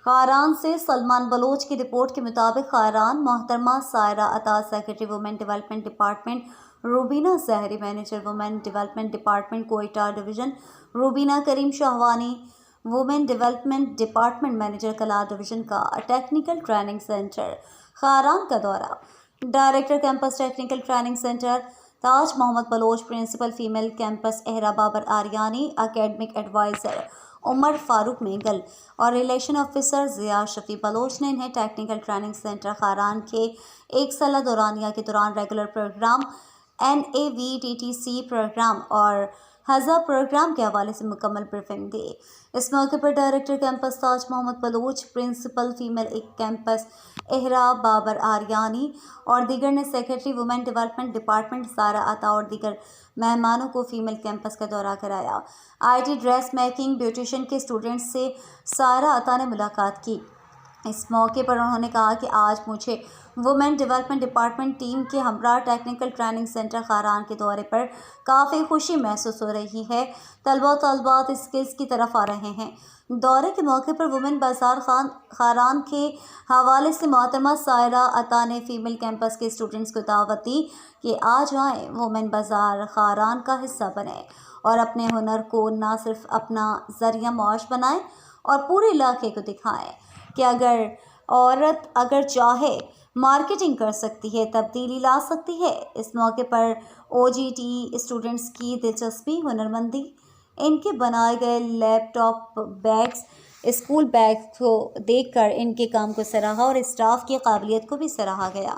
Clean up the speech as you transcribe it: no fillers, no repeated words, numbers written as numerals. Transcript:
خاران سے سلمان بلوچ کی رپورٹ کے مطابق خاران محترمہ Saira Ata secretary women development department, Rubina Zehri manager women development department Quetta division, Rubina Karim Shahwani women development department manager Kalat division کا ٹیکنیکل ٹریننگ سینٹر خاران کا دورہ۔ Director campus technical training center Taj Muhammad Baloch, principal female campus اہرا بابر آریانی، اکیڈمک ایڈوائزر عمر فاروق مینگل اور ریلیشن آفیسر ضیاء شفیع بلوچ نے انہیں ٹیکنیکل ٹریننگ سینٹر خاران کے ایک سالہ دورانیہ کے دوران ریگولر پروگرام، NAVTTC پروگرام اور حضا پروگرام کے حوالے سے مکمل بریفنگ دی۔ اس موقع پر director campus Taj Muhammad Baloch, principal female campus اہرا بابر آریانی اور دیگر نے secretary women development department Saira Ata اور دیگر مہمانوں کو فیمیل کیمپس کا دورہ کرایا۔ IT ڈریس میکنگ بیوٹیشین کے اسٹوڈنٹس سے سائرہ عطا نے ملاقات کی۔ اس موقع پر انہوں نے کہا کہ آج مجھے وومن ڈیولپمنٹ ڈپارٹمنٹ ٹیم کے ہمراہ ٹیکنیکل ٹریننگ سینٹر خاران کے دورے پر کافی خوشی محسوس ہو رہی ہے۔ طلبہ و طالبات اسکلز کی طرف آ رہے ہیں۔ دورے کے موقع پر وومن بازار خاران کے حوالے سے محترمہ سائرہ عطا نے فیمیل کیمپس کے اسٹوڈنٹس کو دعوت دی کہ آج آئیں، وومن بازار خاران کا حصہ بنیں اور اپنے ہنر کو نہ صرف اپنا ذریعہ معاش بنائیں اور پورے علاقے کو دکھائیں کہ اگر چاہے مارکیٹنگ کر سکتی ہے، تبدیلی لا سکتی ہے۔ اس موقع پر OGT اسٹوڈنٹس کی دلچسپی، ہنرمندی، ان کے بنائے گئے لیپ ٹاپ بیگز، اسکول بیگ کو دیکھ کر ان کے کام کو سراہا اور اسٹاف کی قابلیت کو بھی سراہا گیا۔